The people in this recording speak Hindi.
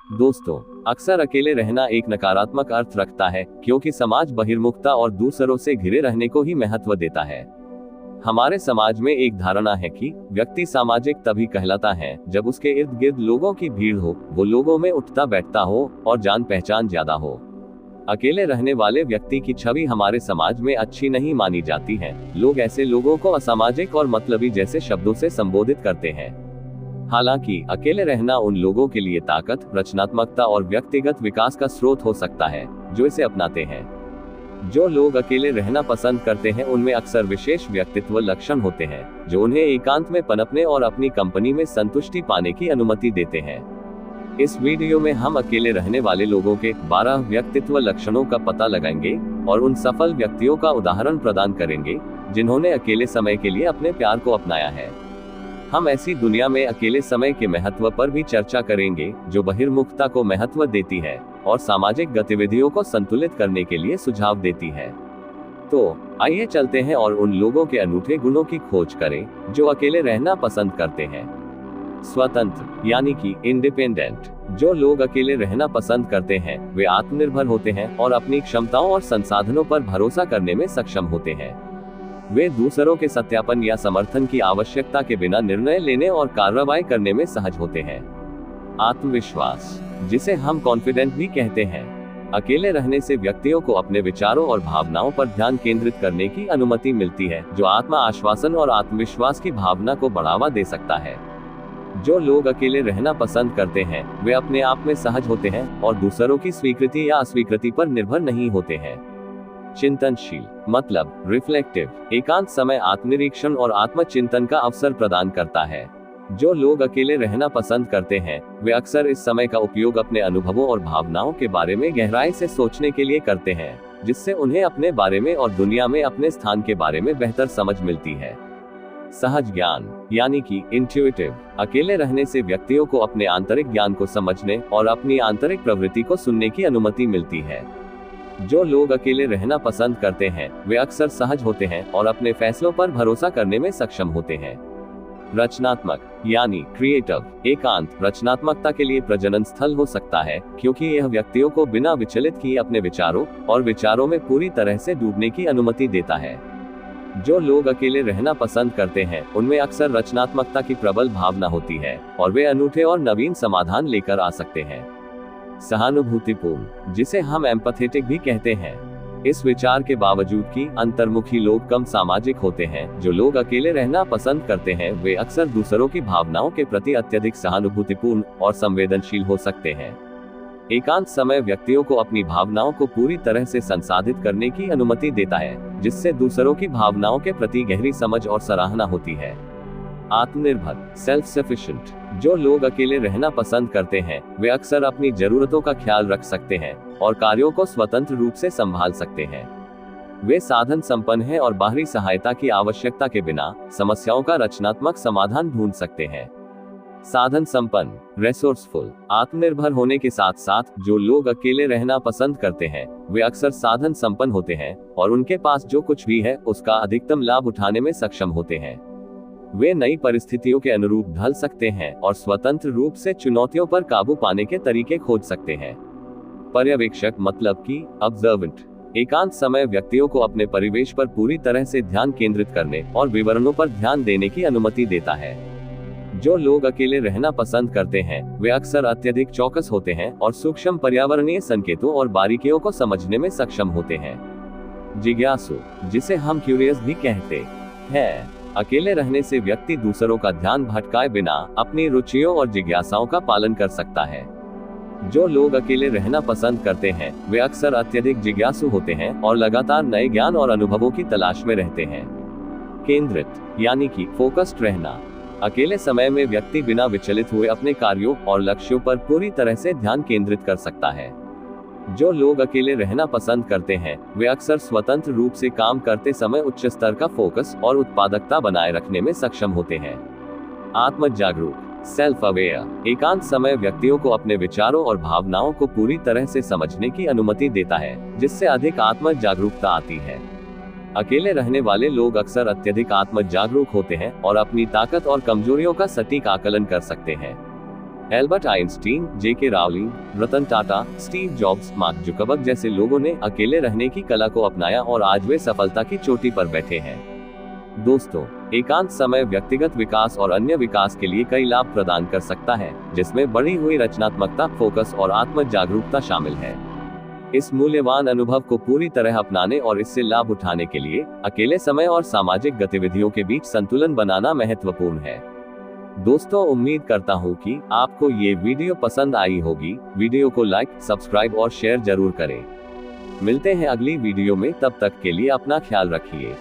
दोस्तों, अक्सर अकेले रहना एक नकारात्मक अर्थ रखता है, क्योंकि समाज बहिर्मुखता और दूसरों से घिरे रहने को ही महत्व देता है। हमारे समाज में एक धारणा है कि व्यक्ति सामाजिक तभी कहलाता है जब उसके इर्द गिर्द लोगों की भीड़ हो, वो लोगों में उठता बैठता हो और जान पहचान ज्यादा हो। अकेले रहने वाले व्यक्ति की छवि हमारे समाज में अच्छी नहीं मानी जाती है। लोग ऐसे लोगों को असामाजिक और मतलबी जैसे शब्दों से संबोधित करते हैं। हालांकि अकेले रहना उन लोगों के लिए ताकत, रचनात्मकता और व्यक्तिगत विकास का स्रोत हो सकता है जो इसे अपनाते हैं। जो लोग अकेले रहना पसंद करते हैं उनमें अक्सर विशेष व्यक्तित्व लक्षण होते हैं जो उन्हें एकांत में पनपने और अपनी कंपनी में संतुष्टि पाने की अनुमति देते हैं। इस वीडियो में हम अकेले रहने वाले लोगों के 12 व्यक्तित्व लक्षणों का पता लगाएंगे और उन सफल व्यक्तियों का उदाहरण प्रदान करेंगे जिन्होंने अकेले समय के लिए अपने प्यार को अपनाया है। हम ऐसी दुनिया में अकेले समय के महत्व पर भी चर्चा करेंगे जो बहिर्मुखता को महत्व देती है और सामाजिक गतिविधियों को संतुलित करने के लिए सुझाव देती है। तो आइए चलते हैं और उन लोगों के अनूठे गुणों की खोज करें जो अकेले रहना पसंद करते हैं। स्वतंत्र यानी कि इंडिपेंडेंट। जो लोग अकेले रहना पसंद करते हैं वे आत्मनिर्भर होते हैं और अपनी क्षमताओं और संसाधनों पर भरोसा करने में सक्षम होते हैं। वे दूसरों के सत्यापन या समर्थन की आवश्यकता के बिना निर्णय लेने और कार्रवाई करने में सहज होते हैं। आत्मविश्वास, जिसे हम कॉन्फिडेंट भी कहते हैं। अकेले रहने से व्यक्तियों को अपने विचारों और भावनाओं पर ध्यान केंद्रित करने की अनुमति मिलती है, जो आत्म आश्वासन और आत्मविश्वास की भावना को बढ़ावा दे सकता है। जो लोग अकेले रहना पसंद करते हैं वे अपने आप में सहज होते हैं और दूसरों की स्वीकृति या अस्वीकृति पर निर्भर नहीं होते हैं। चिंतनशील मतलब रिफ्लेक्टिव। एकांत समय आत्मनिरीक्षण और आत्मचिंतन का अवसर प्रदान करता है। जो लोग अकेले रहना पसंद करते हैं वे अक्सर इस समय का उपयोग अपने अनुभवों और भावनाओं के बारे में गहराई से सोचने के लिए करते हैं, जिससे उन्हें अपने बारे में और दुनिया में अपने स्थान के बारे में बेहतर समझ मिलती है। सहज ज्ञान यानी कि इंट्यूटिव। अकेले रहने से व्यक्तियों को अपने आंतरिक ज्ञान को समझने और अपनी आंतरिक प्रवृत्ति को सुनने की अनुमति मिलती है। जो लोग अकेले रहना पसंद करते हैं वे अक्सर सहज होते हैं और अपने फैसलों पर भरोसा करने में सक्षम होते हैं। रचनात्मक यानी क्रिएटिव। एकांत रचनात्मकता के लिए प्रजनन स्थल हो सकता है, क्योंकि यह व्यक्तियों को बिना विचलित किए अपने विचारों और विचारों में पूरी तरह से डूबने की अनुमति देता है। जो लोग अकेले रहना पसंद करते हैं उनमें अक्सर रचनात्मकता की प्रबल भावना होती है और वे अनूठे और नवीन समाधान लेकर आ सकते हैं। सहानुभूतिपूर्ण, जिसे हम एम्पैथेटिक भी कहते हैं। इस विचार के बावजूद कि अंतर्मुखी लोग कम सामाजिक होते हैं, जो लोग अकेले रहना पसंद करते हैं वे अक्सर दूसरों की भावनाओं के प्रति अत्यधिक सहानुभूतिपूर्ण और संवेदनशील हो सकते हैं। एकांत समय व्यक्तियों को अपनी भावनाओं को पूरी तरह से संसाधित करने की अनुमति देता है, जिससे दूसरों की भावनाओं के प्रति गहरी समझ और सराहना होती है। आत्मनिर्भर सेल्फ सफिशिएंट। जो लोग अकेले रहना पसंद करते हैं वे अक्सर अपनी जरूरतों का ख्याल रख सकते हैं और कार्यों को स्वतंत्र रूप से संभाल सकते हैं। वे साधन संपन्न हैं और बाहरी सहायता की आवश्यकता के बिना समस्याओं का रचनात्मक समाधान ढूंढ सकते हैं। साधन संपन्न रिसोर्सफुल। आत्मनिर्भर होने के साथ साथ जो लोग अकेले रहना पसंद करते हैं वे अक्सर साधन संपन्न होते हैं और उनके पास जो कुछ भी है उसका अधिकतम लाभ उठाने में सक्षम होते हैं। वे नई परिस्थितियों के अनुरूप ढल सकते हैं और स्वतंत्र रूप से चुनौतियों पर काबू पाने के तरीके खोज सकते हैं। पर्यवेक्षक मतलब कि ऑब्जर्वेंट। एकांत समय व्यक्तियों को अपने परिवेश पर पूरी तरह से ध्यान केंद्रित करने और विवरणों पर ध्यान देने की अनुमति देता है। जो लोग अकेले रहना पसंद करते हैं वे अक्सर अत्यधिक चौकस होते हैं और सूक्ष्म पर्यावरणीय संकेतों और बारीकियों को समझने में सक्षम होते हैं। जिज्ञासु, जिसे हम क्यूरियस भी कहते हैं। अकेले रहने से व्यक्ति दूसरों का ध्यान भटकाए बिना अपनी रुचियों और जिज्ञासाओं का पालन कर सकता है। जो लोग अकेले रहना पसंद करते हैं वे अक्सर अत्यधिक जिज्ञासु होते हैं और लगातार नए ज्ञान और अनुभवों की तलाश में रहते हैं। केंद्रित यानी कि फोकस्ड रहना। अकेले समय में व्यक्ति बिना विचलित हुए अपने कार्यों और लक्ष्यों पर पूरी तरह से ध्यान केंद्रित कर सकता है। जो लोग अकेले रहना पसंद करते हैं वे अक्सर स्वतंत्र रूप से काम करते समय उच्च स्तर का फोकस और उत्पादकता बनाए रखने में सक्षम होते हैं। आत्म जागरूक सेल्फ अवेयर। एकांत समय व्यक्तियों को अपने विचारों और भावनाओं को पूरी तरह से समझने की अनुमति देता है, जिससे अधिक आत्म जागरूकता आती है। अकेले रहने वाले लोग अक्सर अत्यधिक आत्म जागरूक होते हैं और अपनी ताकत और कमजोरियों का सटीक आकलन कर सकते हैं। Albert Einstein, J.K. Rowling, Ratan Tata, Steve Jobs, Mark Zuckerberg जैसे लोगों ने अकेले रहने की कला को अपनाया और आज वे सफलता की चोटी पर बैठे हैं। दोस्तों, एकांत समय व्यक्तिगत विकास और अन्य विकास के लिए कई लाभ प्रदान कर सकता है, जिसमें बढ़ी हुई रचनात्मकता, फोकस और आत्म जागरूकता शामिल है। इस मूल्यवान अनुभव को पूरी तरह अपनाने और इससे लाभ उठाने के लिए अकेले समय और सामाजिक गतिविधियों के बीच संतुलन बनाना महत्वपूर्ण है। दोस्तों, उम्मीद करता हूँ कि आपको ये वीडियो पसंद आई होगी। वीडियो को लाइक, सब्सक्राइब और शेयर जरूर करें। मिलते हैं अगली वीडियो में, तब तक के लिए अपना ख्याल रखिए।